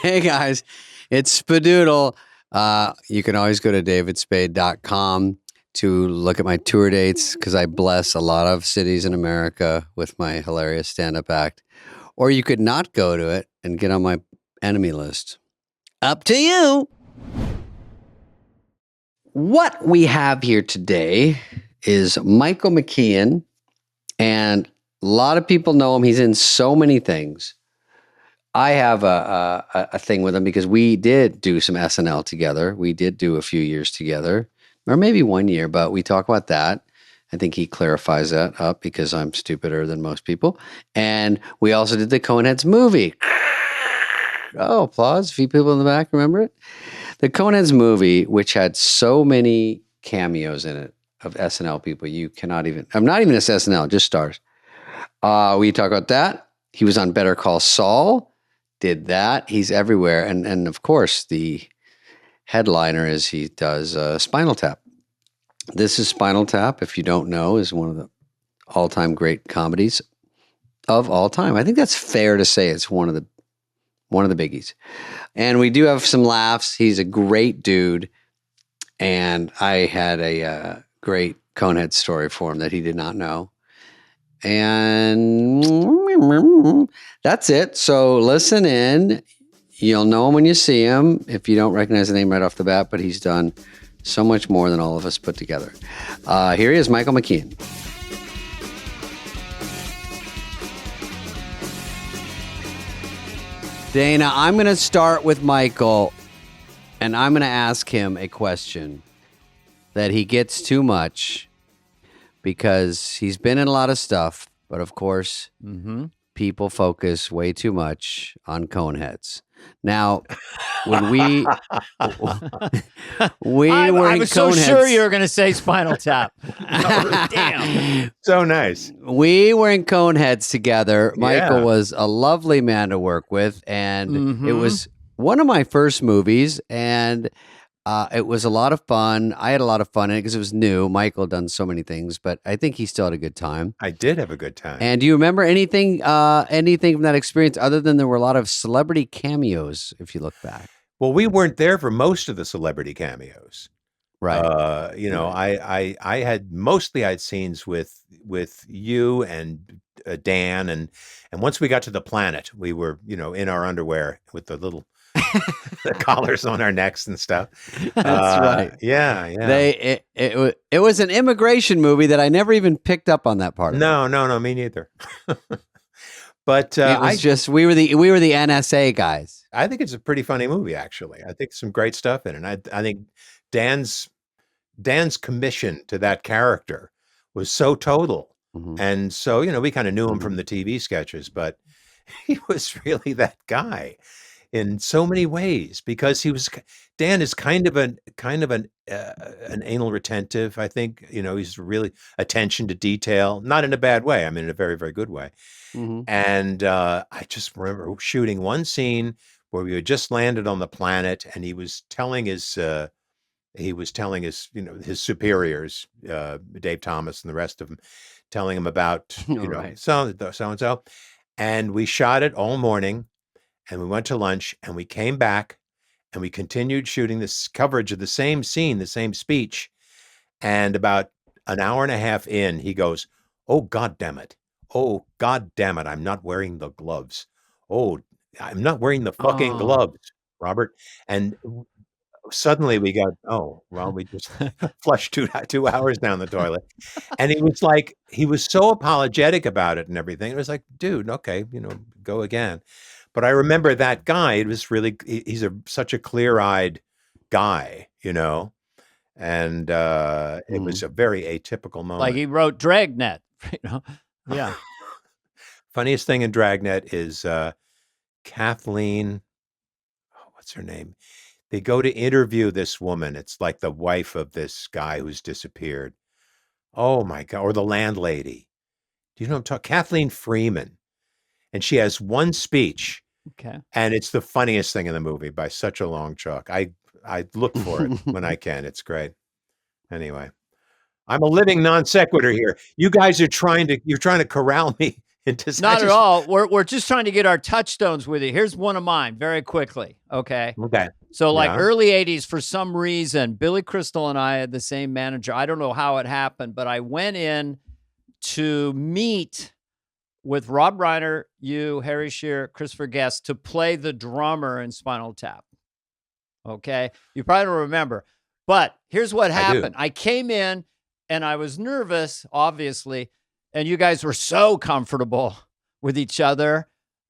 Hey guys, it's Spadoodle. You can always go to davidspade.com to look at my tour dates because I bless a lot of cities in America with my hilarious stand-up act. Or you could not go to it and get on my enemy list. Up to you. What we have here today is Michael McKean, and a lot of people know him. He's in so many things. I have a thing with him because we did do some SNL together. We did do a few years together, or maybe 1 year, but we talk about that. I think he clarifies that up because I'm stupider than most people. And we also did the Coneheads movie. Oh, applause. A few people in the back remember it. The Coneheads movie, which had so many cameos in it of SNL people, you cannot even, I'm not even SNL, just stars. We talk about that. He was on Better Call Saul. Did that. He's everywhere. And of course, the headliner is he does Spinal Tap. This is Spinal Tap, if you don't know, is one of the all-time great comedies of all time. I think that's fair to say. It's one of the biggies. And we do have some laughs. He's a great dude. And I had a great Conehead story for him that he did not know. And that's it. So listen in. You'll know him when you see him if you don't recognize the name right off the bat, but he's done so much more than all of us put together. Here he is, Michael McKean. Dana, I'm going to start with Michael, and I'm going to ask him a question that he gets too much because he's been in a lot of stuff, but of course, people focus way too much on Coneheads. Now, when we were I in was so Coneheads, sure you were going to say Spinal Tap. Oh, damn. So nice. we were in Coneheads together. Michael was a lovely man to work with, and it was one of my first movies, and it was a lot of fun. I had a lot of fun in it because it was new. Michael had done so many things, but I think he still had a good time. I did have a good time. And do you remember anything from that experience other than there were a lot of celebrity cameos, if you look back? Well, we weren't there for most of the celebrity cameos. Right. I had scenes with you and Dan, and once we got to the planet, we were, in our underwear with the little the collars on our necks and stuff. That's right. Yeah. It was an immigration movie that I never even picked up on that part. No, me neither. But it was just we were the NSA guys. I think it's a pretty funny movie, actually. I think some great stuff in it. I think Dan's commission to that character was so total, and so we kind of knew him from the TV sketches, but he was really that guy in so many ways because Dan is kind of an anal retentive. I think he's really attention to detail, not in a bad way. I mean, in a very, very good way. And I just remember shooting one scene where we had just landed on the planet, and he was telling his superiors, Dave Thomas and the rest of them, telling him about so and so, and we shot it all morning. And we went to lunch, and we came back, and we continued shooting this coverage of the same scene, the same speech. And about an hour and a half in, he goes, "Oh, God damn it. Oh, God damn it. I'm not wearing the gloves. Oh, I'm not wearing the fucking gloves, Robert." And suddenly we got, we just flushed 2 hours down the toilet. And he was so apologetic about it and everything. It was like, dude, okay, go again. But I remember that guy. It was really, he's such a clear-eyed guy, and it was a very atypical moment. Like he wrote Dragnet, Yeah. Funniest thing in Dragnet is Kathleen, what's her name? They go to interview this woman. It's like the wife of this guy who's disappeared. Oh my God. Or the landlady. Do you know what I'm talking? Kathleen Freeman. And she has one speech. Okay. And it's the funniest thing in the movie by such a long chalk. I look for it when I can. It's great. Anyway, I'm a living non sequitur here. You guys are trying to corral me Not at all. We're just trying to get our touchstones with you. Here's one of mine very quickly. Okay. Okay. So like early 80s, for some reason, Billy Crystal and I had the same manager. I don't know how it happened, but I went in to meet with Rob Reiner, you, Harry Shearer, Christopher Guest, to play the drummer in Spinal Tap. Okay. You probably don't remember, but here's what happened. I came in and I was nervous, obviously, and you guys were so comfortable with each other.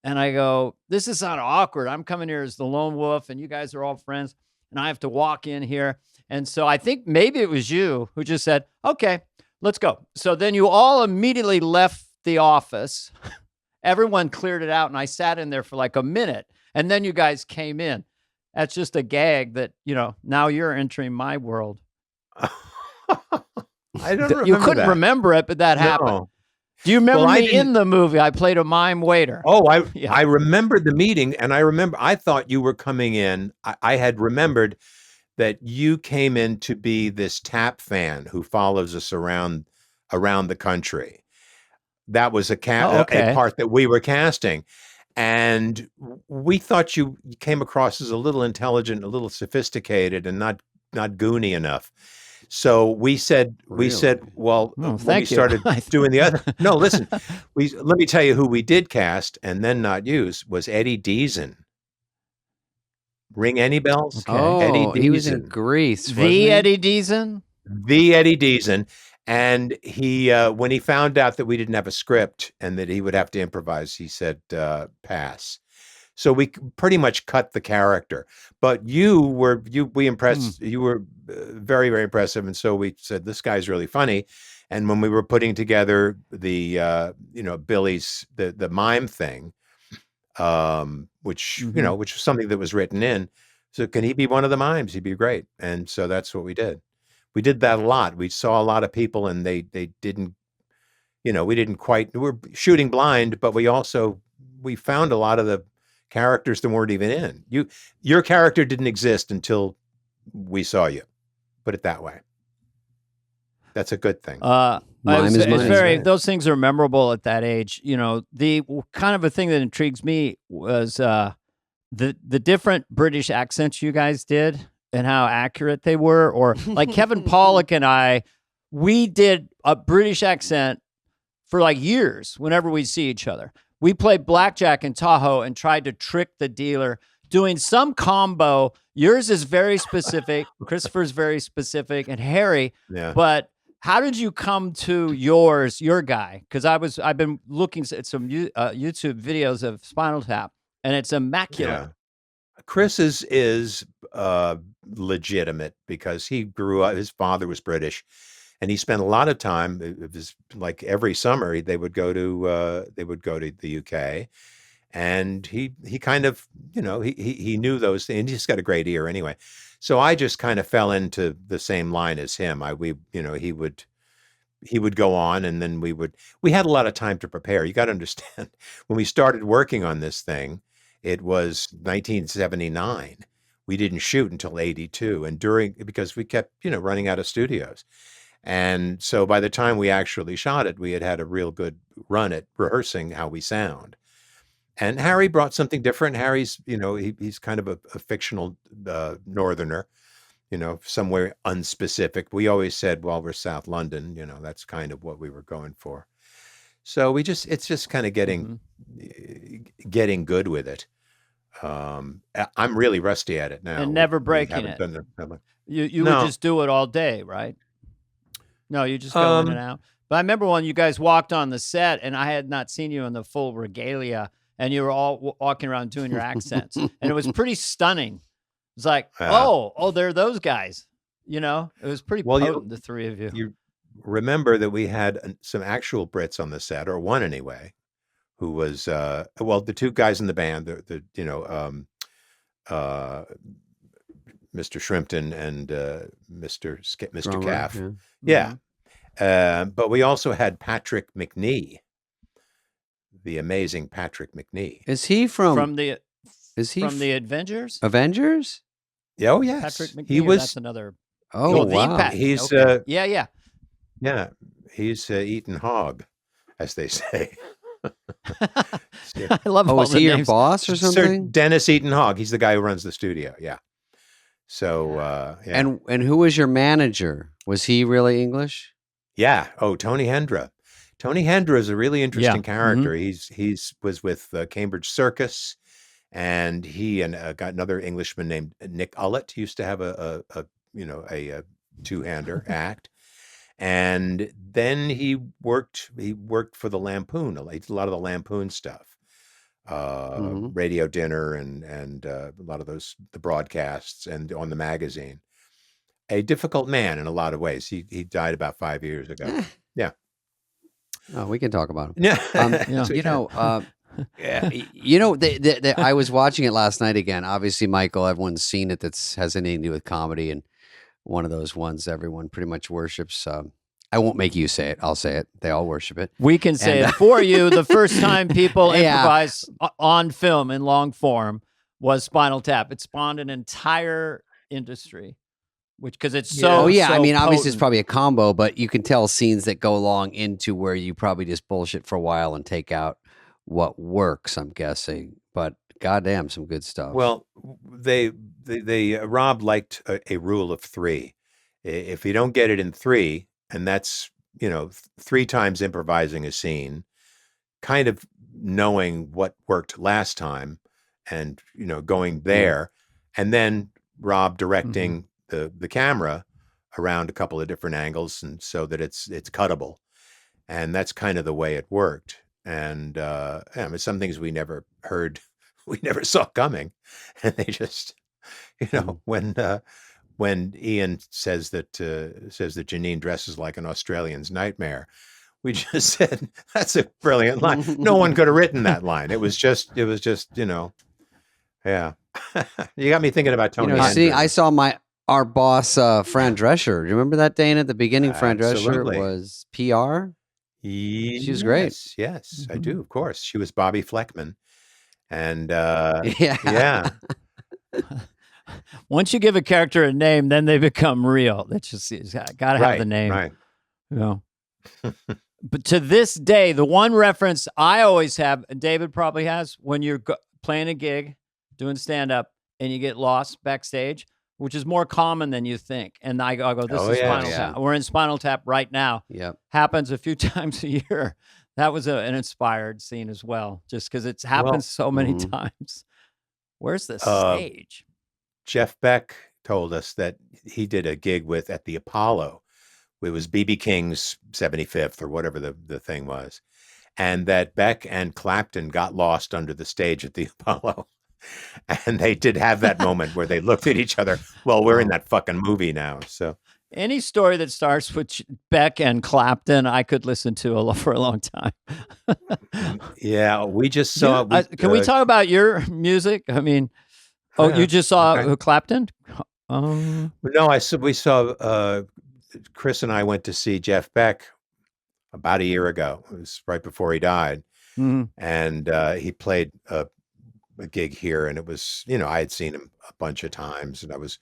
And I go, this is not awkward. I'm coming here as the lone wolf and you guys are all friends and I have to walk in here. And so I think maybe it was you who just said, okay, let's go. So then you all immediately left the office. Everyone cleared it out and I sat in there for like a minute and then you guys came in. That's just a gag that, now you're entering my world. I don't remember You couldn't that. remember it, but that happened. Do you remember me in the movie? I played a mime waiter. Oh, I remember the meeting, and I thought you were coming in. I had remembered that you came in to be this tap fan who follows us around the country. That was a part that we were casting. And we thought you came across as a little intelligent, a little sophisticated, and not goony enough. So we said, well, when we started doing the other, no, listen, let me tell you who we did cast and then not use was Eddie Deason. Ring any bells? Okay. Oh, Eddie Deason. He was in Grease. Eddie Deason? The Eddie Deason. And he, when he found out that we didn't have a script and that he would have to improvise, he said, pass. So we pretty much cut the character, but we impressed, you were very, very impressive. And so we said, this guy's really funny. And when we were putting together the, Billy's, the mime thing, which was something that was written in. So can he be one of the mimes? He'd be great. And so that's what we did. We did that a lot. We saw a lot of people and they didn't, we were shooting blind, but we found a lot of the characters that weren't even in. Your character didn't exist until we saw you. Put it that way. That's a good thing. Those things are memorable at that age. The kind of a thing that intrigues me was the different British accents you guys did and how accurate they were. Or like Kevin Pollak and we did a British accent for like years whenever we see each other. We played blackjack in Tahoe and tried to trick the dealer doing some combo. Yours is very specific. Christopher's very specific, and Harry. Yeah. But how did you come to your guy? Because I've been looking at some YouTube videos of Spinal Tap, and it's immaculate. Yeah. Chris is legitimate because he grew up. His father was British. And he spent a lot of time. It was like every summer they would go to the UK, and he kind of he knew those things. And he's got a great ear anyway. So I just kind of fell into the same line as him. He would go on, and then we had a lot of time to prepare. You got to understand, when we started working on this thing, it was 1979. We didn't shoot until 82, and because we kept running out of studios. And so by the time we actually shot it, we had a real good run at rehearsing how we sound. And Harry brought something different. Harry's, he's kind of a fictional northerner, somewhere unspecific. We always said, well, we're South London, that's kind of what we were going for. So it's just kind of getting good with it. I'm really rusty at it now. And never breaking it. You would just do it all day, right? No, you just go in and out. But I remember when you guys walked on the set and I had not seen you in the full regalia and you were all walking around doing your accents. And it was pretty stunning. It was like, oh, they're those guys. It was pretty potent, the three of you. You remember that we had some actual Brits on the set, or one anyway, who was, the two guys in the band, Mr. Shrimpton and Mr. Caff. Yeah. But we also had Patrick McNee, the amazing Patrick McNee. Is he from the Avengers? Avengers? Oh, yes. Patrick McNee, that's another. Oh, wow. He's, yeah. Yeah. He's eaten hog, as they say. I love all was the he your names. boss or Sir something? Dennis Eaton Hogg. He's the guy who runs the studio. Yeah. So yeah. And who was your manager? Was he really English? Yeah. Oh, Tony Hendra. Tony Hendra is a really interesting character. Mm-hmm. He's was with Cambridge Circus, and he got another Englishman named Nick Ullett. Used to have a two-hander act, and then he worked for the Lampoon. He did a lot of the Lampoon stuff, Radio Dinner, and a lot of the broadcasts and on the magazine. A difficult man in a lot of ways. He died about 5 years ago. Yeah. Oh, we can talk about him. Yeah. I was watching it last night again. Obviously, Michael, everyone's seen it. Has anything to do with comedy, and one of those ones everyone pretty much worships. I won't make you say it. I'll say it. They all worship it. We can say it for you. The first time people improvise on film in long form was Spinal Tap. It spawned an entire industry. Because it's so. Oh yeah, so I mean, obviously it's potent. probably a combo, but you can tell scenes that go along into where you probably just bullshit for a while and take out what works. I'm guessing, but goddamn, some good stuff. Well, they Rob liked a rule of 3. If you don't get it in 3, and that's 3 times improvising a scene, kind of knowing what worked last time, and going there, and then Rob directing the camera around a couple of different angles, and so that it's cuttable, and that's kind of the way it worked. And I mean, some things we never heard, we never saw coming, and they just when Ian says that Janine dresses like an Australian's nightmare, we just said that's a brilliant line. No one could have written that line. It was just yeah. You got me thinking about Tony. I saw our boss, Fran Drescher. Do you remember that, Dana? At the beginning, Fran Drescher was PR. She was great. Yes, I do. Of course, she was Bobby Fleckman, and yeah. Once you give a character a name, then they become real. That's just got to have the name, right? But to this day, the one reference I always have, and David probably has, when you're playing a gig, doing stand up, and you get lost backstage, which is more common than you think. And I go, this is Spinal Tap. We're in Spinal Tap right now. Yep. Happens a few times a year. That was an inspired scene as well, just because it's happened so many times. Where's the stage? Jeff Beck told us that he did a gig at the Apollo. It was B.B. King's 75th or whatever the thing was. And that Beck and Clapton got lost under the stage at the Apollo. And they did have that moment where they looked at each other. Well, we're in that fucking movie now. So any story that starts with Beck and Clapton, I could listen to for a long time. Yeah, we just saw. Can we talk about your music? I mean, you just saw Clapton? No, we saw. Chris and I went to see Jeff Beck about a year ago. It was right before he died, and he played a gig here, and it was, I had seen him a bunch of times, and I was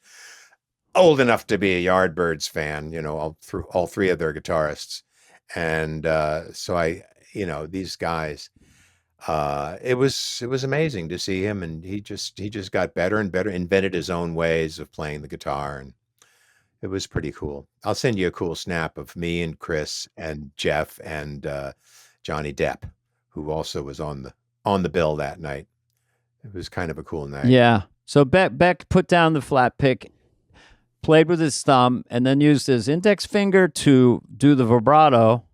old enough to be a Yardbirds fan, all 3 of their guitarists, and so these guys, it was amazing to see him, and he just got better and better, invented his own ways of playing the guitar, and it was pretty cool. I'll send you a cool snap of me and Chris and Jeff and Johnny Depp, who also was on the bill that night. It was kind of a cool night. Yeah. So Beck put down the flat pick, played with his thumb, and then used his index finger to do the vibrato.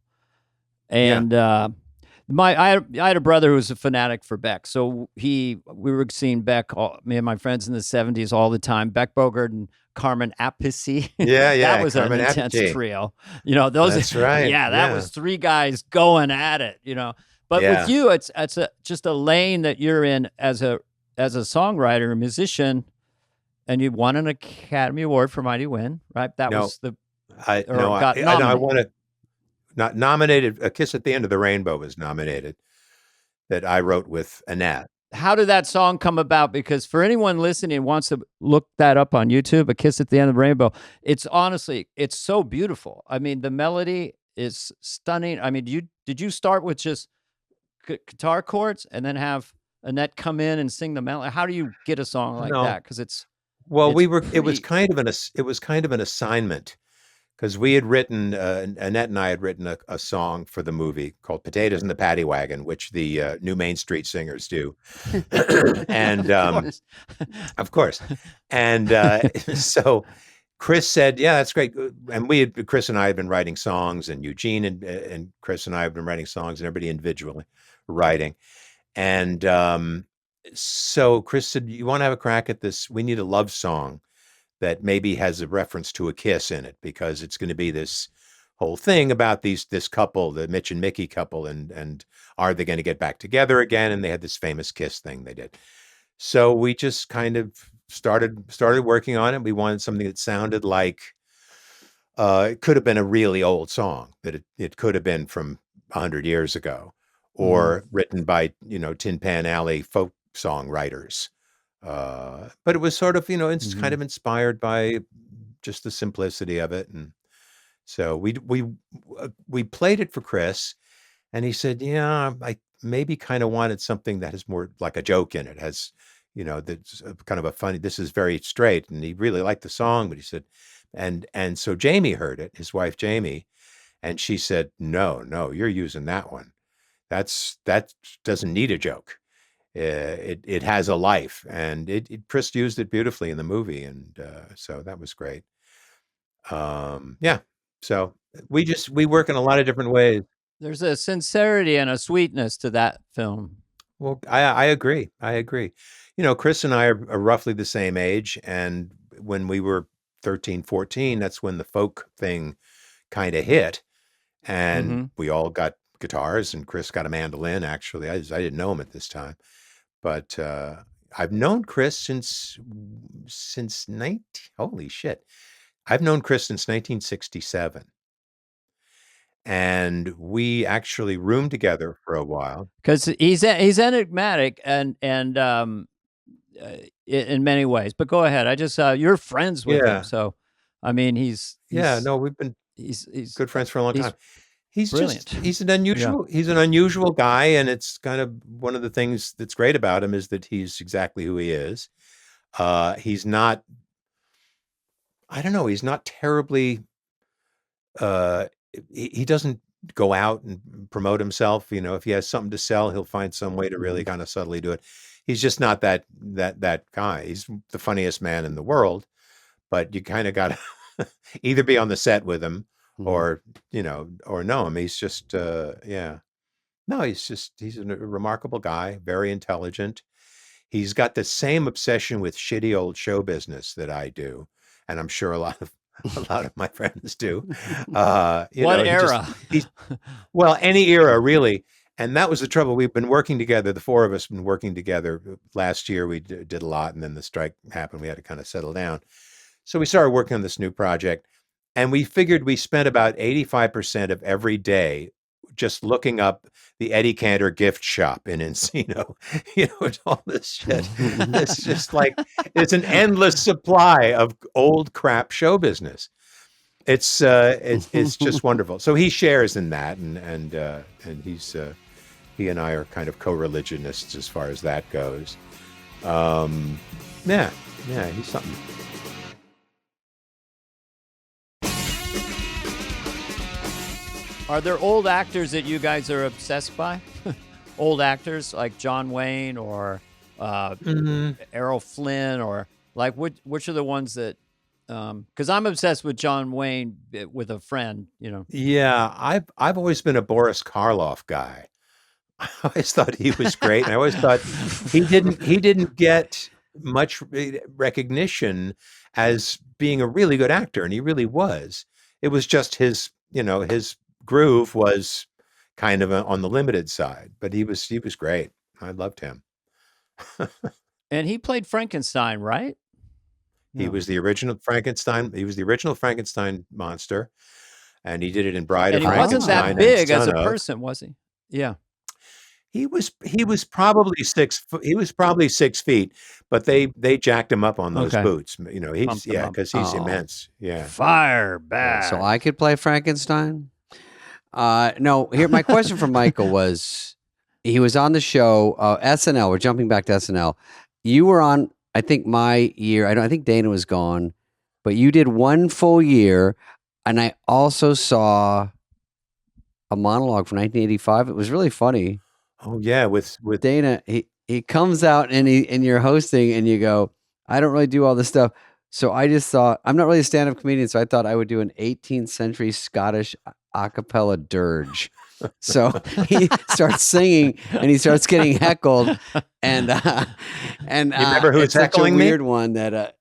And I had a brother who was a fanatic for Beck. So we were seeing Beck, me and my friends in the 70s all the time. Beck Bogert and Carmen Appice. Yeah. That was Carmen an intense Appice. trio. Those. That's right. Yeah, that was 3 guys going at it. But with you, it's just a lane that you're in as a songwriter, a musician, and you won an Academy Award for Mighty Wind, right? That was the. I won it. Not nominated. A Kiss at the End of the Rainbow was nominated. That I wrote with Annette. How did that song come about? Because for anyone listening wants to look that up on YouTube, A Kiss at the End of the Rainbow, it's so beautiful. I mean, the melody is stunning. I mean, did you start with just guitar chords and then have Annette come in and sing the melody? How do you get a song like that? Because well, it's it was pretty. kind of an assignment because we had written, Annette and I had written a song for the movie called "Potatoes in the Paddy Wagon," which the New Main Street Singers do, and of course, and so Chris said, "Yeah, that's great." And Chris and I had been writing songs, and Eugene and Chris and I have been writing songs, and everybody individually writing. And so Chris said, "You want to have a crack at this? We need a love song that maybe has a reference to a kiss in it, because it's going to be this whole thing about this couple, the Mitch and Mickey couple, and are they going to get back together again?" And they had this famous kiss thing they did. So we just kind of started working on it. We wanted something that sounded like it could have been a really old song, that it could have been from 100 years ago, or written by Tin Pan Alley folk songwriters. But it was sort of it's kind of inspired by just the simplicity of it, and so we played it for Chris, and he said, "Yeah, I maybe kind of wanted something that has more like a joke in it, has that's kind of a funny. This is very straight," and he really liked the song, but he said, and so Jamie heard it, his wife Jamie, and she said, "No, you're using that one. That doesn't need a joke. It has a life," and Chris used it beautifully in the movie, and so that was great. Yeah, so we work in a lot of different ways. There's a sincerity and a sweetness to that film. Well, I agree. Chris and I are roughly the same age, and when we were 13, 14, that's when the folk thing kind of hit, and we all got guitars, and Chris got a mandolin. Actually, I didn't know him at this time, but I've known Chris since 19. Holy shit! I've known Chris since 1967, and we actually roomed together for a while. Because he's enigmatic and in many ways. But go ahead. I just you're friends with him, Yeah, so I mean no, we've been he's good friends for a long he's time. He's brilliant. he's an unusual guy, and it's kind of one of the things that's great about him is that he's exactly who he is. He's not, I don't know, he's not terribly uh he doesn't go out and promote himself. If he has something to sell, he'll find some way to really kind of subtly do it. He's just not that guy. He's the funniest man in the world, but you kind of got to either be on the set with him or or know him. He's just yeah. No, he's a remarkable guy, very intelligent. He's got the same obsession with shitty old show business that I do, and I'm sure a lot of my friends do. What era? Well, any era really. And that was the trouble. We've been working together. The four of us have been working together. Last year we did a lot, and then the strike happened. We had to kind of settle down. So we started working on this new project, and we figured we spent about 85% of every day just looking up the Eddie Cantor gift shop in Encino, and all this shit. It's just like, it's an endless supply of old crap show business. It's just wonderful. So he shares in that, and he and I are kind of co-religionists as far as that goes. Yeah, he's something. Are there old actors that you guys are obsessed by? Old actors like John Wayne or Errol Flynn, or like which are the ones that? Because I'm obsessed with John Wayne with a friend. Yeah, I've always been a Boris Karloff guy. I always thought he was great, and I always thought he didn't get much recognition as being a really good actor, and he really was. It was just his groove was kind of on the limited side, but he was great. I loved him. And he played Frankenstein, right? He was the original Frankenstein. He was the original Frankenstein monster, and he did it in Bride of Frankenstein. And he wasn't that big as a person, was he? Yeah. He was probably 6 feet, but they jacked him up on those boots. Because he's immense. Yeah. Fire back. So I could play Frankenstein. No, here my question for Michael was, he was on the show SNL. We're jumping back to SNL. You were on, I think, my year. I think Dana was gone, but you did one full year, and I also saw a monologue from 1985. It was really funny. Oh yeah, with Dana. He comes out and you're hosting, and you go, I don't really do all this stuff. So I just thought, I'm not really a stand-up comedian, so I thought I would do an 18th century Scottish a cappella dirge. So he starts singing and he starts getting heckled, and you remember who's heckling me? Me? Weird one that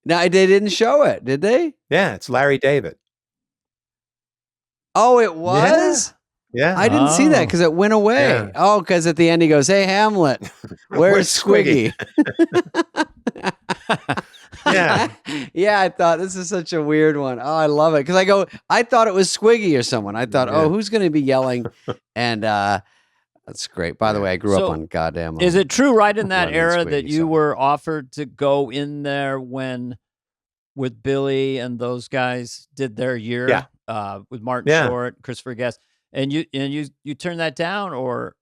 now they didn't show it, did they? Yeah, it's Larry David. Oh, it was. Yeah. I didn't see that because it went away. Yeah. Oh, because at the end he goes, "Hey Hamlet, where's Squiggy?" Yeah. Yeah, I thought this is such a weird one. Oh, I love it. Because I thought it was Squiggy or someone. I thought, oh, who's going to be yelling? And that's great. By the way, I grew up on goddamn. Is it true right in that London era Squiggy that you song. were offered to go in there when with Billy and those guys did their year? Yeah. With Martin Short, Christopher Guest. And you turned that down, or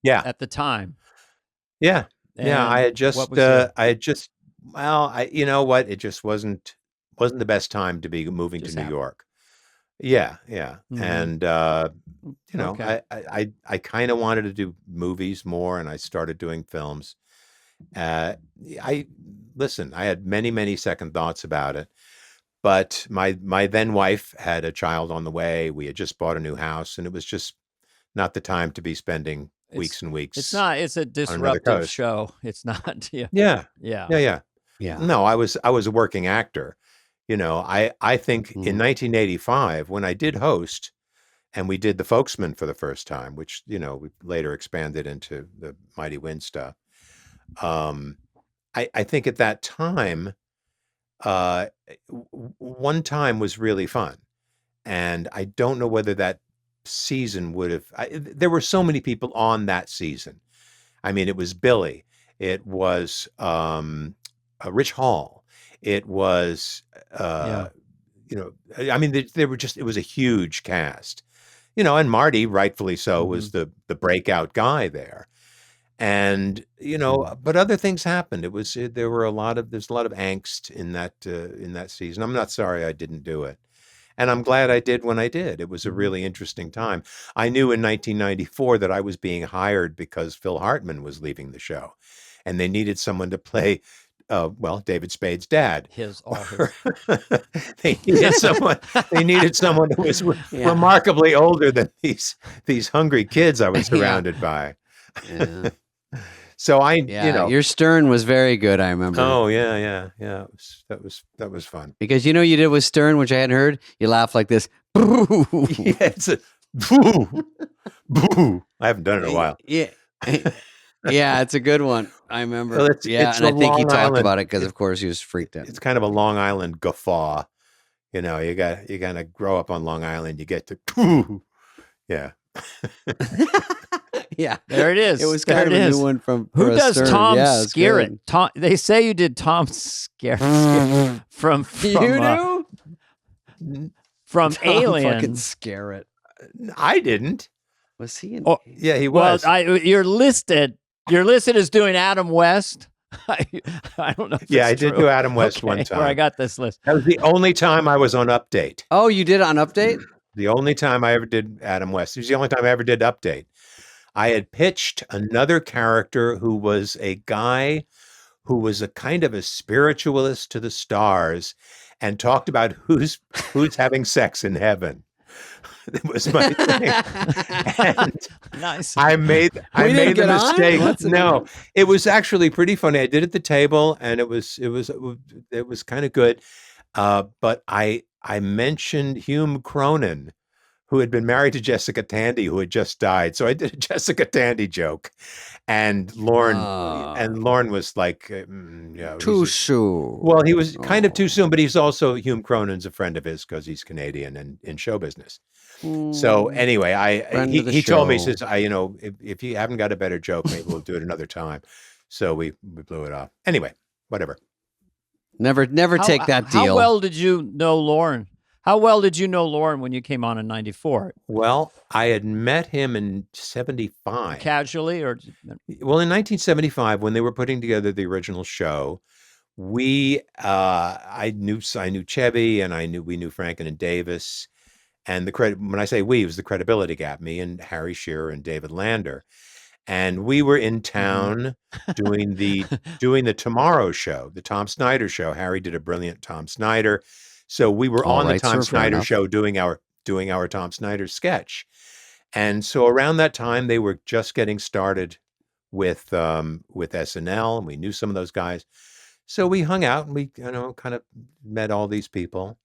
at the time? Yeah. And yeah, I had just you know what? It just wasn't the best time to be moving to New York. Yeah. Mm-hmm. And you know, I kind of wanted to do movies more, and I started doing films. I had many second thoughts about it. But my then wife had a child on the way. We had just bought a new house, and it was just not the time to be spending weeks and weeks. It's not. It's a disruptive show. It's not. Yeah. No, I was a working actor. You know, I think in 1985 when I did host, and we did The Folksman for the first time, which we later expanded into the Mighty Wind stuff. I think at that time. One time was really fun, and I don't know whether that season would have. There were so many people on that season. I mean, it was Billy, it was Rich Hall, it was I mean, it was a huge cast, and Marty, rightfully so, was the breakout guy there. And but other things happened. There's a lot of angst in that season. I'm not sorry I didn't do it, and I'm glad I did when I did. It was a really interesting time. I knew in 1994 that I was being hired because Phil Hartman was leaving the show, and they needed someone to play David Spade's dad. They needed someone. They needed someone who was remarkably older than these hungry kids I was surrounded by. Yeah. So your Stern was very good. I remember. Oh yeah. That was fun. Because you did with Stern, which I hadn't heard. You laugh like this. Yeah, it's a boo, boo. I haven't done it in a while. Yeah, yeah, it's a good one. I remember. Well, and I think he talked about it because, of course, he was freaked out. It's kind of a Long Island guffaw. You gotta grow up on Long Island. You get to boo. Yeah. Yeah, there it is. It was kind of a new one from who does Stern. Tom Skerritt? Tom. They say you did Tom Skerritt from you do from Tom Alien. Fucking Skerritt. I didn't. Was he in? Oh, yeah, he was. Well, you're listed. You're listed as doing Adam West. I don't know. If I did do Adam West one time. Where I got this list. That was the only time I was on Update. Oh, you did it on Update? The only time I ever did Adam West. It was the only time I ever did Update. I had pitched another character who was a guy who was a kind of a spiritualist to the stars and talked about who's having sex in heaven. It was my thing. And nice. I made the mistake. No, it was actually pretty funny. I did it at the table, and it was kind of good. But I mentioned Hume Cronin, who had been married to Jessica Tandy, who had just died. So I did a Jessica Tandy joke, and Lorne was like, too soon. Well, he was kind of too soon, but he's also Hume Cronin's a friend of his because he's Canadian and in show business. So anyway, he told me, he says, if you haven't got a better joke, maybe we'll do it another time. So we blew it off. Anyway, whatever. Never take that deal. How well did you know Lorne? How well did you know Lorne when you came on in 94? Well, I had met him in 75. Casually or? Well, in 1975, when they were putting together the original show, I knew Chevy, and we knew Franken and Davis. And when I say we, it was the Credibility Gap, me and Harry Shearer and David Lander. And we were in town doing the Tomorrow Show, the Tom Snyder Show. Harry did a brilliant Tom Snyder. So we were on the Tom Snyder Show doing our Tom Snyder sketch. And so around that time, they were just getting started with SNL, and we knew some of those guys. So we hung out and we, kind of met all these people.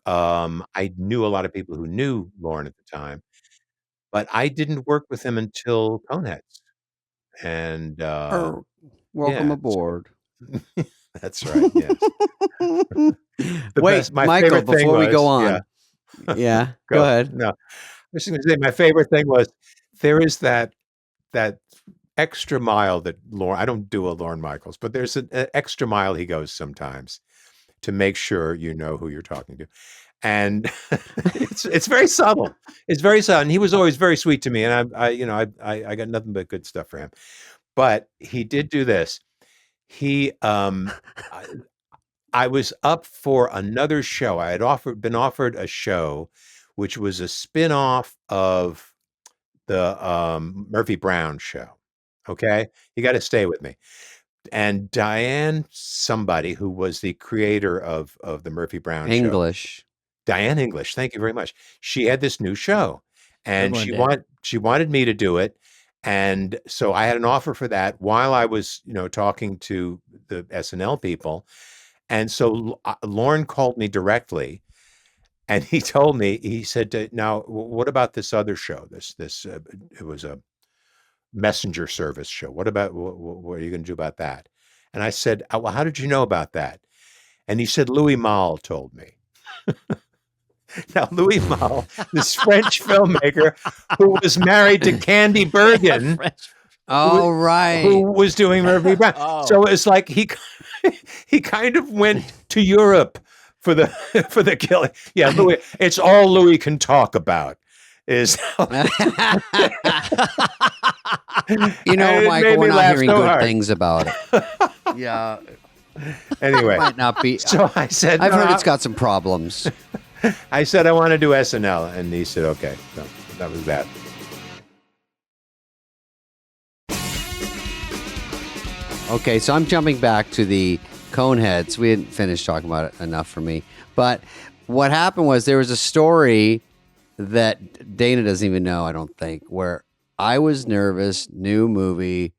I knew a lot of people who knew Lorne at the time, but I didn't work with him until Coneheads. And welcome aboard. That's right. Yes. Wait, Michael, before we go on. Yeah, go ahead. No, I was going to say my favorite thing was there is that extra mile that Lorne. I don't do a Lorne Michaels, but there's an extra mile he goes sometimes to make sure you know who you're talking to. And it's very subtle. It's very subtle. And he was always very sweet to me. And I got nothing but good stuff for him. But he did do this. I was up for another show. I had been offered a show, which was a spin-off of the Murphy Brown show. Okay, you got to stay with me. And Diane, somebody who was the creator of the Murphy Brown show. Diane English, thank you very much. She had this new show, and she wanted me to do it. And so I had an offer for that while I was, talking to the SNL people. And so Lorne called me directly, and he told me, he said, "Now, what about this other show? It was a messenger service show. What are you going to do about that?" And I said, "Well, how did you know about that?" And he said, "Louis Malle told me." Now, Louis Malle, this French filmmaker who was married to Candy Bergen, who was doing Murphy Brown. Oh. So it's like he kind of went to Europe for the killing. Yeah, Louis. It's all Louis can talk about. Is Michael, we're not hearing good things about it. Yeah. Anyway, it might not be. So I said, I've heard it's got some problems. I said, I want to do SNL. And he said, okay. So that was that. Okay, so I'm jumping back to the Coneheads. We didn't finish talking about it enough for me. But what happened was there was a story that Dana doesn't even know, I don't think, where I was nervous, new movie,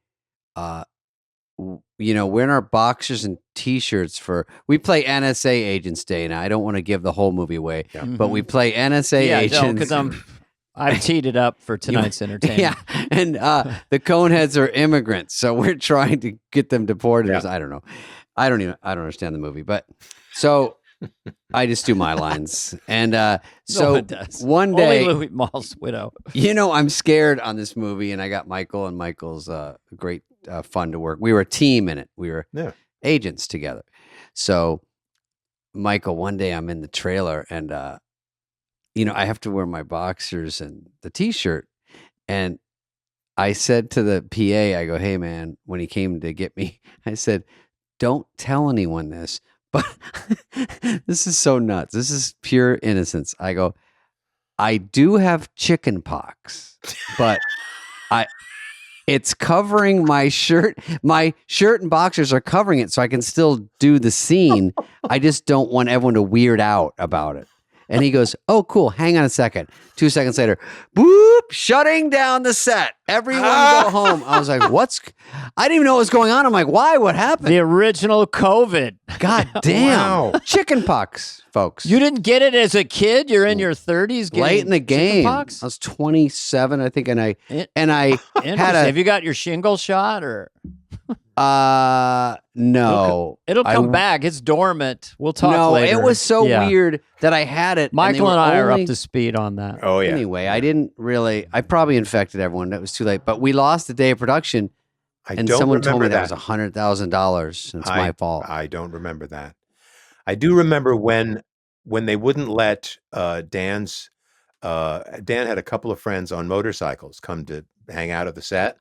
wearing our boxers and T-shirts we play NSA agents, Dana. I don't want to give the whole movie away, but we play NSA agents. Because I've teed it up for tonight's entertainment. Yeah, and the Coneheads are immigrants, so we're trying to get them deported. Yeah. I don't know. I don't understand the movie, but so I just do my lines. And so one day, only Louis Malle's widow. I'm scared on this movie, and I got Michael, and Michael's great fun to work. We were a team in it. We were agents together. So Michael, one day I'm in the trailer, and I have to wear my boxers and the T-shirt. And I said to the PA, I go, "Hey man," when he came to get me, I said, "Don't tell anyone this, but this is so nuts. This is pure innocence." I go, "I do have chicken pox, but it's covering my shirt. My shirt and boxers are covering it, so I can still do the scene. I just don't want everyone to weird out about it." And he goes, "Oh, cool. Hang on a second." 2 seconds later, boop, shutting down the set. Everyone go home. I was like, I didn't even know what was going on. I'm like, why? What happened? The original COVID. God damn. Wow. Chicken pox, folks. You didn't get it as a kid? You're in your 30s getting late in the game. I pox? was 27, I think, and I had Have you got your shingle shot or? No. It'll come back. It's dormant. We'll talk later. It was so weird that I had it. Michael and I are up to speed on that. Oh, yeah. Anyway, I probably infected everyone. That was too late. But we lost a day of production, and someone told me that was $100,000. It's my fault. I don't remember that. I do remember when when they wouldn't let Dan had a couple of friends on motorcycles come to hang out at the set,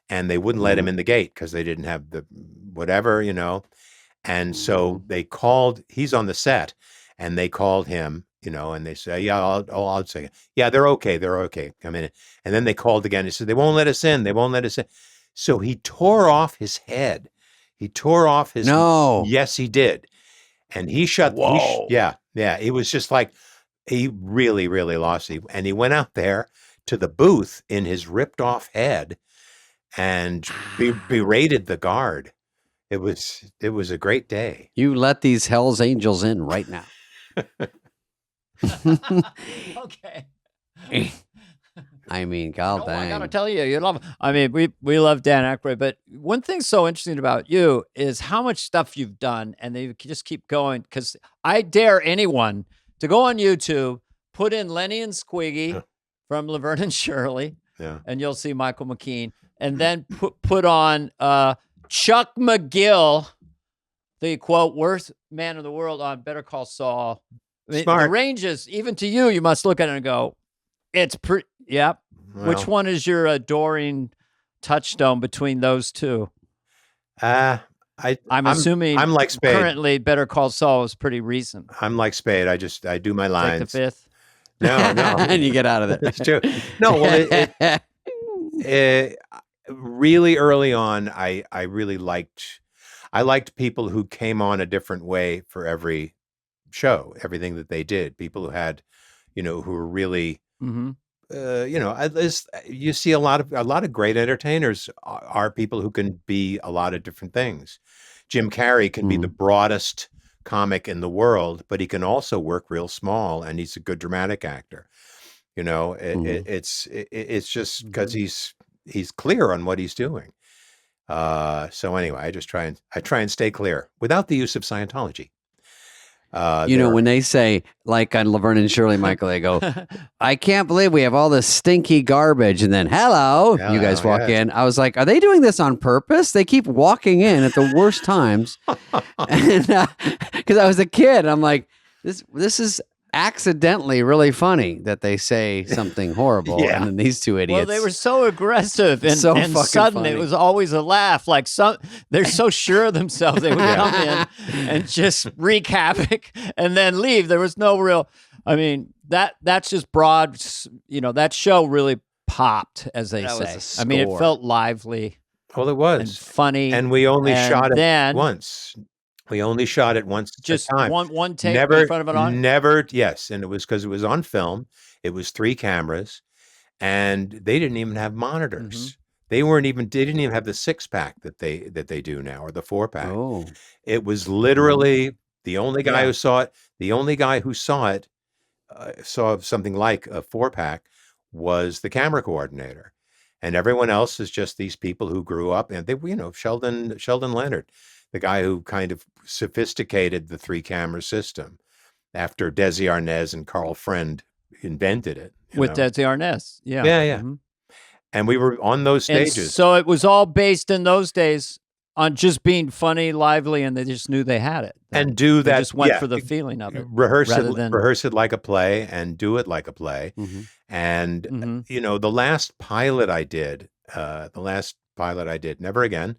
and they wouldn't let him in the gate because they didn't have the whatever, And so he's on the set, and they called him, and they say, yeah, I'll say, yeah, they're okay. Come in. And then they called again. He said, they won't let us in. So he tore off his head. He tore off his. No. Yes, he did. And he shut. Whoa. Yeah. It was just like, he really, really lost it. And he went out there to the booth in his ripped off head and berated the guard. It was a great day. You let these Hell's Angels in right now. Okay. I mean, God dang. I gotta tell you, you love. I mean, we love Dan Aykroyd, but one thing's so interesting about you is how much stuff you've done, and they just keep going. Because I dare anyone to go on YouTube, put in Lenny and Squiggy from Laverne and Shirley, and you'll see Michael McKean, and then put on Chuck McGill, the quote worst man in the world on Better Call Saul. I mean, the ranges, even to you, you must look at it and go, it's pretty. Yep. Well, which one is your adoring touchstone between those two? I'm assuming I'm like Spade. Currently, Better Call Saul is pretty recent. I'm like Spade. I do my lines. Take the fifth. No. And you get out of it. That's true. No, well, really early on, I really liked people who came on a different way for every show, everything that they did. People who had, who were really, you see a lot of great entertainers are people who can be a lot of different things. Jim Carrey can be the broadest comic in the world, but he can also work real small, and he's a good dramatic actor. It's just because he's clear on what he's doing. So anyway, I try and stay clear without the use of Scientology. When they say, like on Laverne and Shirley, Michael, they go, I can't believe we have all this stinky garbage. And then, hello, you guys walk in. I was like, are they doing this on purpose? They keep walking in at the worst times. And because I was a kid, I'm like, this is accidentally really funny that they say something horrible. And then these two idiots. Well, they were so aggressive and sudden. Funny. It was always a laugh. Like they're so sure of themselves. They would come in and just wreak havoc and then leave. There was no real, I mean, that's just broad, that show really popped, as they say. I mean, it felt lively. Well, it was. And funny. And we only shot it once. We only shot it once. Just at a time. one take in front of it on? Never, yes. And it was because it was on film. It was 3 cameras, and they didn't even have monitors. They didn't even have the 6-pack that they do now, or the 4-pack. Oh. It was literally the only guy who saw it. The only guy who saw it, saw something like a 4-pack, was the camera coordinator. And everyone else is just these people who grew up, and they, Sheldon Leonard, the guy who kind of sophisticated the 3-camera system after Desi Arnaz and Carl Friend invented it. Desi Arnaz, yeah. Yeah. And we were on those stages. And so it was all based in those days on just being funny, lively, and they just knew they had it. And do that. They just went for the feeling of it. Rehearse it like a play and do it like a play. And, the last pilot I did, Never Again,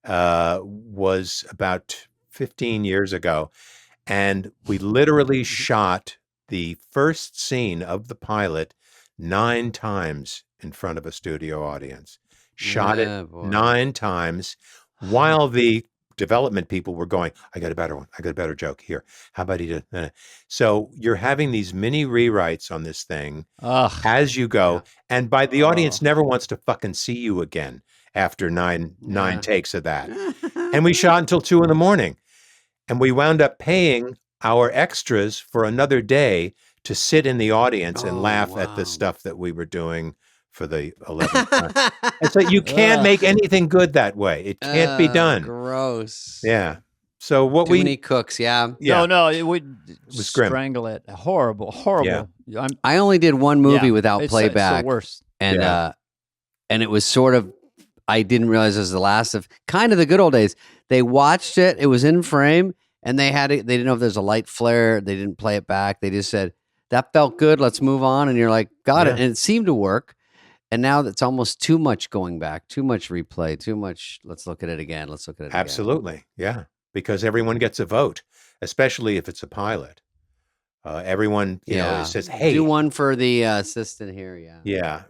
was about 15 years ago. And we literally shot the first scene of the pilot 9 times in front of a studio audience. Shot it 9 times while the development people were going, I got a better one. I got a better joke here. How about he did? So you're having these mini rewrites on this thing as you go. And the audience never wants to fucking see you again after nine takes of that. And we shot until 2 a.m. And we wound up paying our extras for another day to sit in the audience and laugh at the stuff that we were doing for the 11th time. And so you can't make anything good that way. It can't be done. Gross. Yeah. So Too many cooks, No, it would strangle it. Horrible. Yeah. I only did one movie without playback. It's the worst. And it was sort of, I didn't realize it was the last of kind of the good old days. They watched it. It was in frame. and they didn't know if there's a light flare. They didn't play it back. They just said, that felt good. Let's move on. And you're like, got it. And it seemed to work. And now that's almost too much going back, too much replay, too much. Let's look at it again. Let's look at it again. Absolutely. Yeah. Because everyone gets a vote, especially if it's a pilot. Everyone, you know, says, hey. Do one for the assistant here. Yeah. Yeah.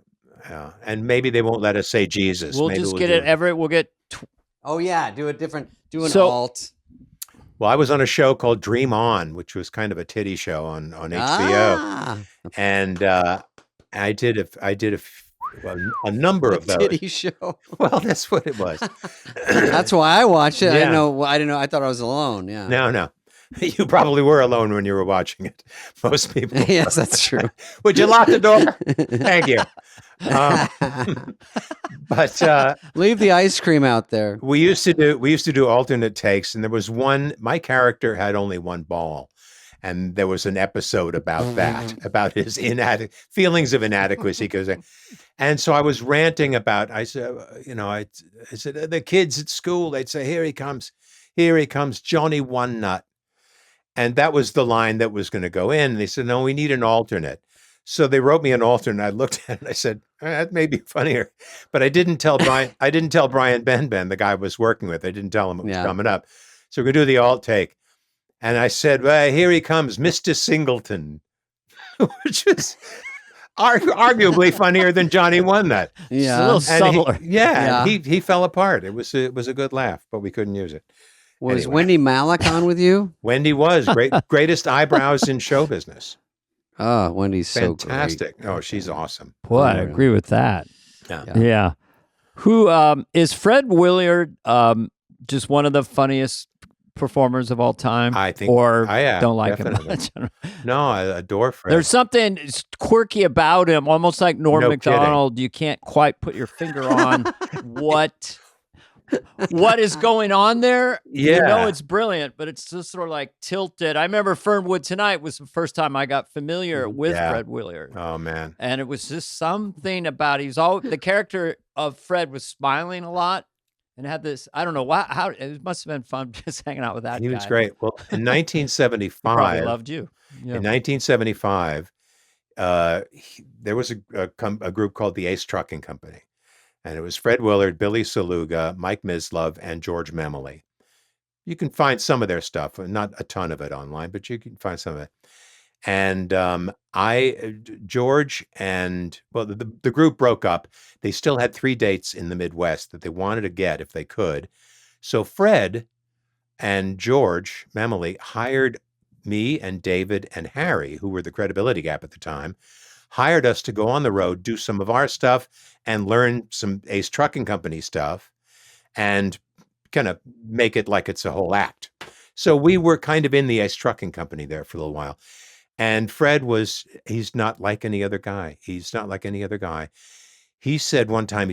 Yeah. And maybe they won't let us say Jesus. We'll maybe just get it Everett. We'll get. Oh, yeah. Do an alt. Well, I was on a show called Dream On, which was kind of a titty show on HBO. And I did a number of those. Titty show. Well, that's what it was. That's why I watched it. Yeah. I didn't know. I thought I was alone. Yeah. No. You probably were alone when you were watching it. Most people. Yes, that's true. Would you lock the door? Thank you. But leave the ice cream out there. We used to do alternate takes, and there was one. My character had only one ball, and there was an episode about that, about his feelings of inadequacy. And so I was ranting about. I said, I said the kids at school, they'd say, here he comes, Johnny One Nut. And that was the line that was going to go in. And they said, no, we need an alternate. So they wrote me an alternate. I looked at it and I said, that may be funnier. But I didn't tell Brian, Ben, the guy I was working with. I didn't tell him it was coming up. So we're going to do the alt take. And I said, well, here he comes, Mr. Singleton, which is arguably funnier than Johnny One Nut. Yeah. It's a little subtler. He fell apart. It was a good laugh, but we couldn't use it. Was Wendy Malick on with you? Wendy was greatest eyebrows in show business. Oh, Wendy's fantastic. So great. Oh, she's awesome. Boy, I agree with that. Yeah. Who is Fred Willard? Just one of the funniest performers of all time. I think, or don't like definitely. him much. No, I adore Fred. There's something quirky about him, almost like Norm Macdonald. Kidding. You can't quite put your finger on what is going on there. Yeah. You know it's brilliant, but it's just sort of like tilted. I remember Fernwood Tonight was the first time I got familiar with Fred Willard. Oh, man. And it was just something about the character of Fred was smiling a lot and had this, I don't know how it must have been fun just hanging out with that guy. He was great. Well, in 1975, he probably loved you. Yeah. In 1975, there was a group called the Ace Trucking Company. And it was Fred Willard, Billy Saluga, Mike Mislove, and George Memoli. You can find some of their stuff, not a ton of it online, but you can find some of it. And George and, the group broke up. They still had 3 dates in the Midwest that they wanted to get if they could. So Fred and George Memoli hired me and David and Harry, who were the Credibility Gap at the time, hired us to go on the road, do some of our stuff, and learn some Ace Trucking Company stuff, and kind of make it like it's a whole act. So we were kind of in the Ace Trucking Company there for a little while. And Fred he's not like any other guy. He's not like any other guy. He said one time,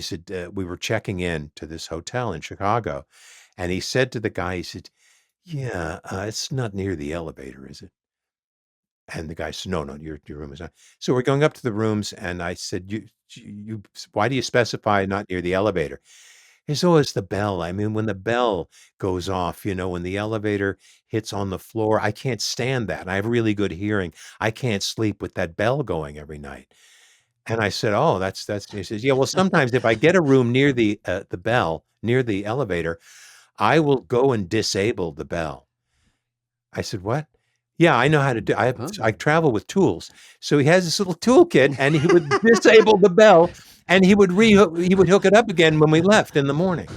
we were checking in to this hotel in Chicago, and he said to the guy, he said, yeah, it's not near the elevator, is it? And the guy said, no, your room is not. So we're going up to the rooms, and I said, you, why do you specify not near the elevator? He said, oh, it's the bell. I mean, when the bell goes off, when the elevator hits on the floor, I can't stand that. I have really good hearing. I can't sleep with that bell going every night. And I said, oh, that's. He says, yeah, well, sometimes if I get a room near the bell, near the elevator, I will go and disable the bell. I said, what? Yeah, I know how to do. I travel with tools. So he has this little toolkit, and he would disable the bell, and he would hook it up again when we left in the morning.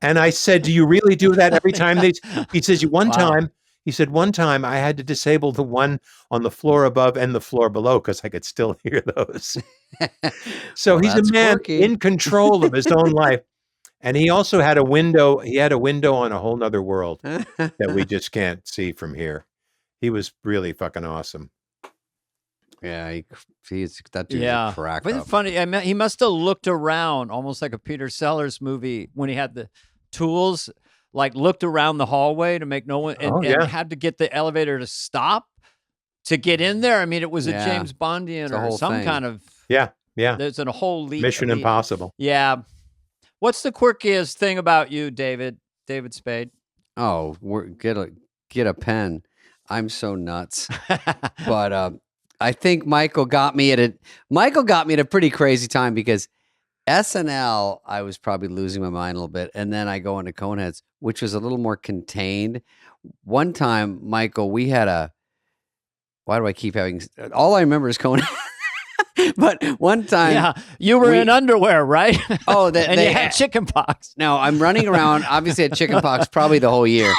And I said, "Do you really do that every time?" He says, "One time." He said, "One time I had to disable the one on the floor above and the floor below because I could still hear those." So he's a man in control of his own life. And he also had a window. He had a window on a whole nother world that we just can't see from here. He was really fucking awesome. Yeah, that dude's a crack up. It's funny. He must have looked around, almost like a Peter Sellers movie, when he had the tools. Like looked around the hallway to make no one, and had to get the elevator to stop to get in there. I mean, it was a James Bondian or some kind of yeah. There's a whole Mission Impossible. Yeah. What's the quirkiest thing about you, David Spade? Oh, get a pen. I'm so nuts. But I think Michael got me at a pretty crazy time because SNL, I was probably losing my mind a little bit. And then I go into Coneheads, which was a little more contained. One time, Michael, we had why do I keep having, all I remember is Coneheads. But one time, yeah, you were in underwear, right? Oh, and they had chicken pox. No, I'm running around. Obviously, had chicken pox probably the whole year,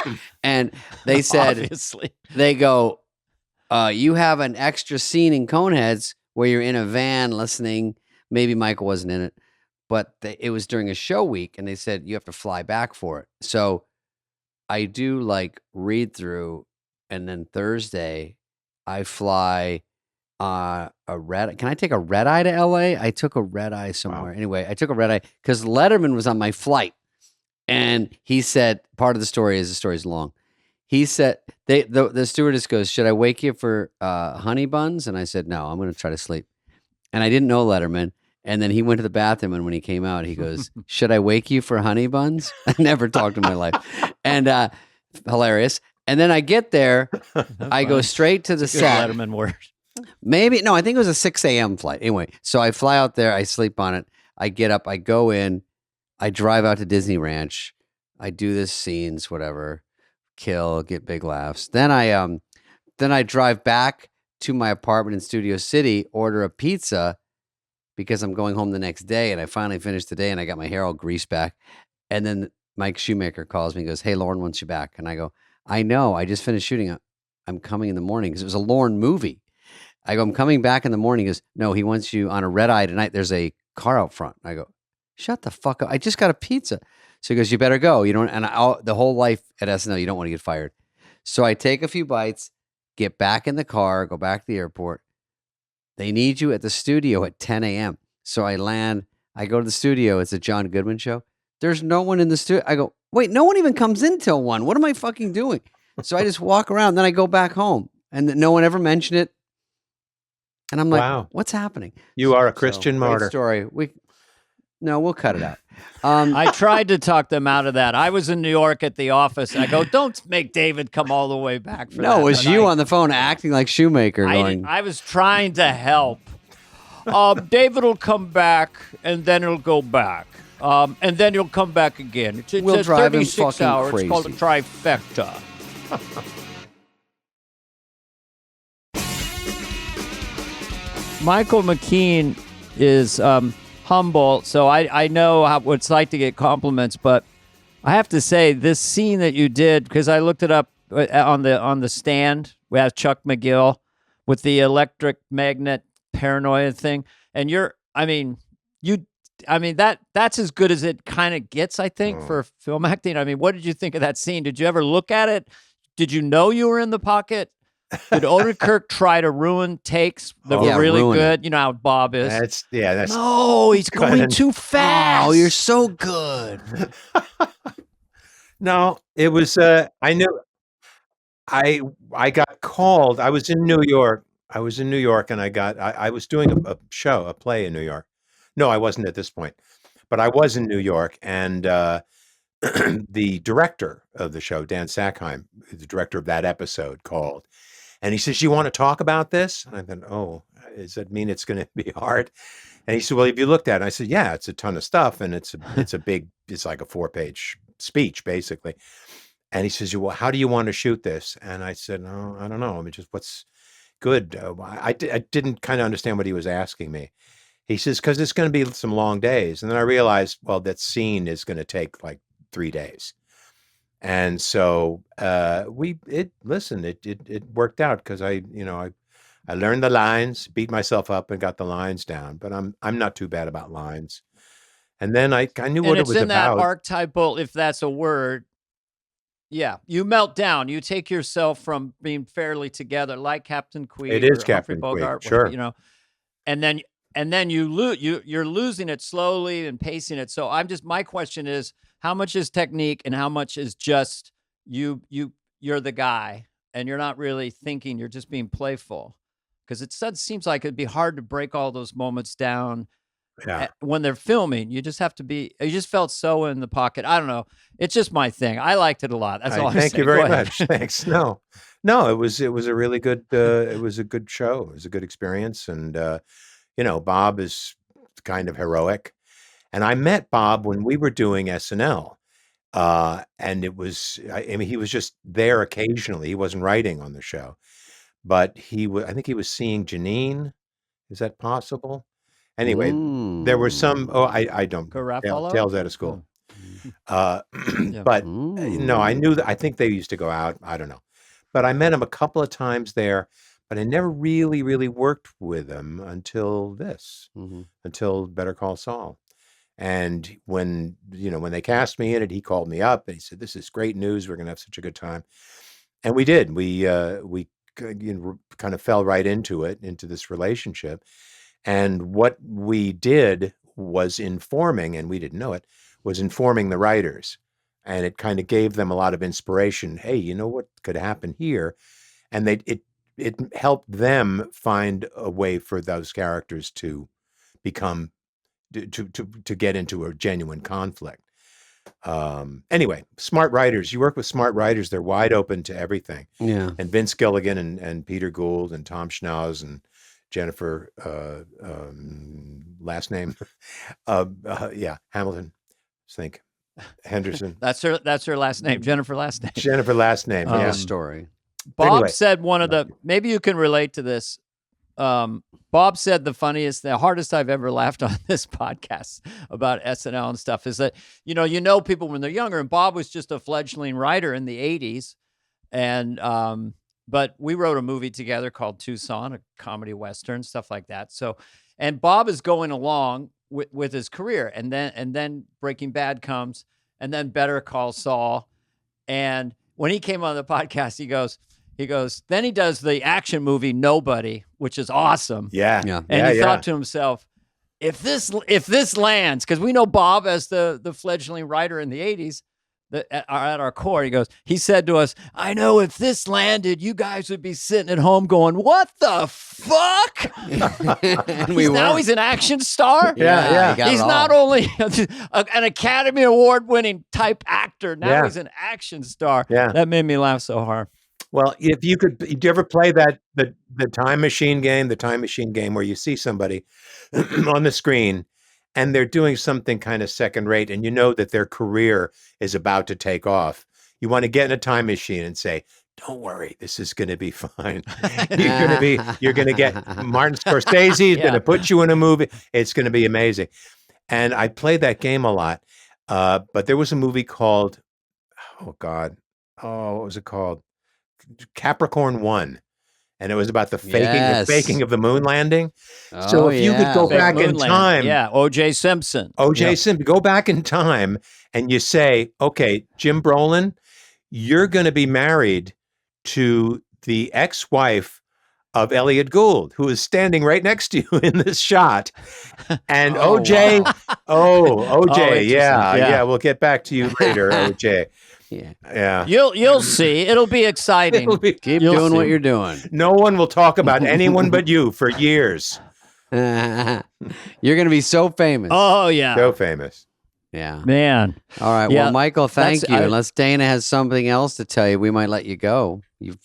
and they said, obviously, they go, you have an extra scene in Coneheads where you're in a van listening. Maybe Michael wasn't in it, but it was during a show week, and they said you have to fly back for it. So I do like read through, and then Thursday I fly. Can I take a red eye to LA? I took a red eye somewhere. Wow. Anyway, I took a red eye because Letterman was on my flight. And he said, part of the story is long. He said, the stewardess goes, should I wake you for honey buns? And I said, no, I'm going to try to sleep. And I didn't know Letterman. And then he went to the bathroom. And when he came out, he goes, should I wake you for honey buns? I never talked in my life. And hilarious. And then I get there. I go straight to the set. Letterman word. Maybe, no, I think it was a 6 a.m. flight. Anyway, so I fly out there, I sleep on it, I get up, I go in, I drive out to Disney Ranch, I do this scenes, whatever, kill, get big laughs. Then I drive back to my apartment in Studio City, order a pizza because I'm going home the next day, and I finally finished the day, and I got my hair all greased back. And then Mike Shoemaker calls me and goes, hey, Lorne wants you back. And I go, I know, I just finished shooting. I'm coming in the morning because it was a Lorne movie. I go, I'm coming back in the morning. He goes, no, he wants you on a red eye tonight. There's a car out front. I go, shut the fuck up. I just got a pizza. So he goes, you better go. You don't, and the whole life at SNL, you don't want to get fired. So I take a few bites, get back in the car, go back to the airport. They need you at the studio at 10 a.m. So I land, I go to the studio. It's a John Goodman show. There's no one in the studio. I go, wait, no one even comes in till 1. What am I fucking doing? So I just walk around. Then I go back home and no one ever mentioned it. And I'm like, wow, what's happening? You are a Christian martyr. Great story. We'll cut it out. I tried to talk them out of that. I was in New York at the office. I go, don't make David come all the way back for that. No, it was you on the phone acting like Shoemaker going. I was trying to help. David will come back, and then he'll go back. And then he'll come back again. It's we'll drive 36 him hours. crazy. It's called a trifecta. Michael McKean is humble, so I know what it's like to get compliments, but I have to say this scene that you did, because I looked it up on the stand. We have Chuck McGill with the electric magnet paranoia thing, and that's as good as it kind of gets, I think, for film acting. I mean, what did you think of that scene? Did you ever look at it? Did you know you were in the pocket? Did Odenkirk try to ruin takes that were really good? You know how Bob is. That's no, he's going too fast. Oh, you're so good. No, it was. I knew. I got called. I was in New York. And I was doing a play in New York. No, I wasn't at this point, but I was in New York, and the director of the show, Dan Sackheim, the director of that episode, called. And he says, you want to talk about this? And I thought, oh, does that mean it's going to be hard? And he said, well, have you looked at it? I said, yeah, it's a ton of stuff. And it's like a 4-page speech, basically. And he says, well, how do you want to shoot this? And I said, no, I don't know. I mean, just what's good. I didn't kind of understand what he was asking me. He says, because it's going to be some long days. And then I realized, well, that scene is going to take like 3 days. And so it worked out because I learned the lines, beat myself up and got the lines down, but I'm not too bad about lines. And then I knew what it was about. It's in that archetypal, if that's a word. Yeah, you melt down. You take yourself from being fairly together, like Captain Queeg. It is Captain Queeg, sure. And then you're losing it slowly and pacing it. So my question is, how much is technique and how much is just you're the guy and you're not really thinking, you're just being playful? Because it seems like it'd be hard to break all those moments down when they're filming, you just have to be. You just felt so in the pocket. I don't know. It's just my thing. I liked it a lot. That's all I'm saying. Thank you very much. Thanks. No, it was a really good. It was a good show. It was a good experience, and Bob is kind of heroic. And I met Bob when we were doing SNL. And it was, I mean, he was just there occasionally. He wasn't writing on the show, but I think he was seeing Janine. Is that possible? Anyway, there were some, I don't, tales out of school. But no, I knew that, I think they used to go out. I don't know, but I met him a couple of times there, but I never really, really worked with him until until Better Call Saul. And when they cast me in it, he called me up and he said, "This is great news. We're going to have such a good time." And we did. We kind of fell right into this relationship. And what we did was informing, and we didn't know it, was informing the writers. And it kind of gave them a lot of inspiration. Hey, you know what could happen here? And it helped them find a way for those characters to become to get into a genuine conflict. Anyway, smart writers. You work with smart writers; they're wide open to everything. Yeah. And Vince Gilligan and Peter Gould and Tom Schnauz and Jennifer, last name, Hamilton. Think Henderson. That's her last name. Jennifer last name. Jennifer last name. Yeah. Story. Bob said one of the. Maybe you can relate to this. Bob said the hardest I've ever laughed on this podcast about SNL and stuff is that, people when they're younger, and Bob was just a fledgling writer in the 80s. And, but we wrote a movie together called Tucson, a comedy Western, stuff like that. So, and Bob is going along with his career, and then Breaking Bad comes, and then Better Call Saul. And when he came on the podcast, he goes, then he does the action movie Nobody, which is awesome. Yeah. And he thought to himself, if this lands, because we know Bob as the fledgling writer in the 80s, at our core, he said to us, "I know if this landed, you guys would be sitting at home going, what the fuck?" And now he's an action star. Yeah. He's not only an Academy Award winning type actor, now he's an action star. Yeah. That made me laugh so hard. Well, did you ever play the time machine game where you see somebody on the screen and they're doing something kind of second rate, and you know that their career is about to take off? You want to get in a time machine and say, "Don't worry, this is going to be fine. You're going to get Martin Scorsese is going to put you in a movie. It's going to be amazing." And I played that game a lot. But there was a movie called, what was it called? Capricorn 1. And it was about the faking of the moon landing. So if you could go back in time. Yeah, O.J. Simpson. Simpson, go back in time and you say, okay, Jim Brolin, you're going to be married to the ex-wife of Elliot Gould, who is standing right next to you in this shot. And OJ, we'll get back to you later, OJ. Yeah. You'll see. It'll be exciting. Keep doing what you're doing. No one will talk about anyone but you for years. You're going to be so famous. Oh, yeah. So famous. Yeah. Man. All right. Well, Michael, thank you. Unless Dana has something else to tell you, we might let you go. You've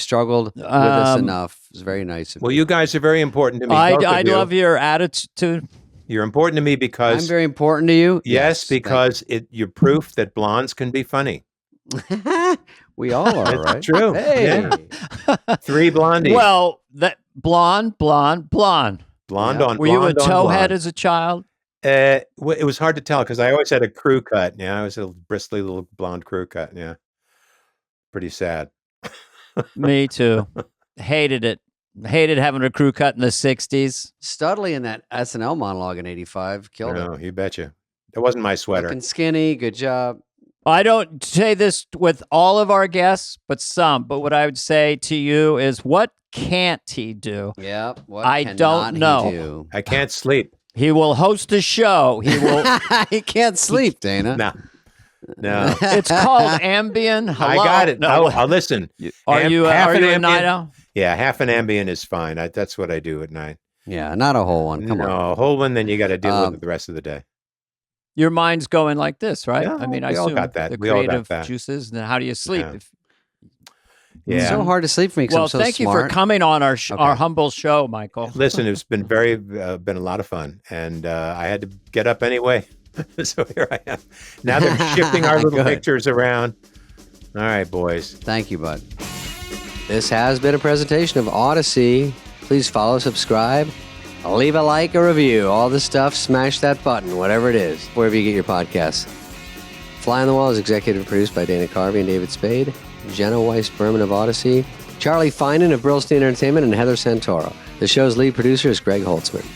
struggled with us enough. It's very nice of you. Well, you guys are very important to me. I love your attitude. You're important to me because I'm very important to you. Yes, because you're proof that blondes can be funny. We all are, right? It's true. Hey. Yeah. 3 blondies. Well, that blonde. Blonde on Were you a towhead as a child? It was hard to tell because I always had a crew cut. Yeah, I was a bristly little blonde crew cut. Yeah. Pretty sad. Me too. Hated it. Hated having a crew cut in the 60s. Studley in that SNL monologue in 85 killed it. No, you betcha. That wasn't my sweater. Looking skinny, good job. I don't say this with all of our guests, but some. But what I would say to you is, what can't he do? Yeah, what I don't know. He do? I can't sleep. He will host a show. He will. He can't sleep, Dana. No. It's called Ambien. Hello? I got it. No. I'll listen. Are you a night owl? Yeah, half an Ambien is fine. That's what I do at night. Yeah, not a whole one. Come on. No, a whole one, then you got to deal with it the rest of the day. Your mind's going like this, right? Yeah, I mean, I we all assume got that. the We all got creative that. juices. And then how do you sleep? Yeah. It's so hard to sleep for me because Well, I'm so thank you for smart. coming on our humble show, Michael. Listen, it's been been a lot of fun, and I had to get up anyway, so here I am. Now they're shifting our little pictures around. All right, boys. Thank you, bud. This has been a presentation of Odyssey. Please follow, subscribe, leave a like, a review, all this stuff. Smash that button, whatever it is, wherever you get your podcasts. Fly on the Wall is executive produced by Dana Carvey and David Spade, Jenna Weiss-Berman of Odyssey, Charlie Finan of Brillstein Entertainment, and Heather Santoro. The show's lead producer is Greg Holtzman.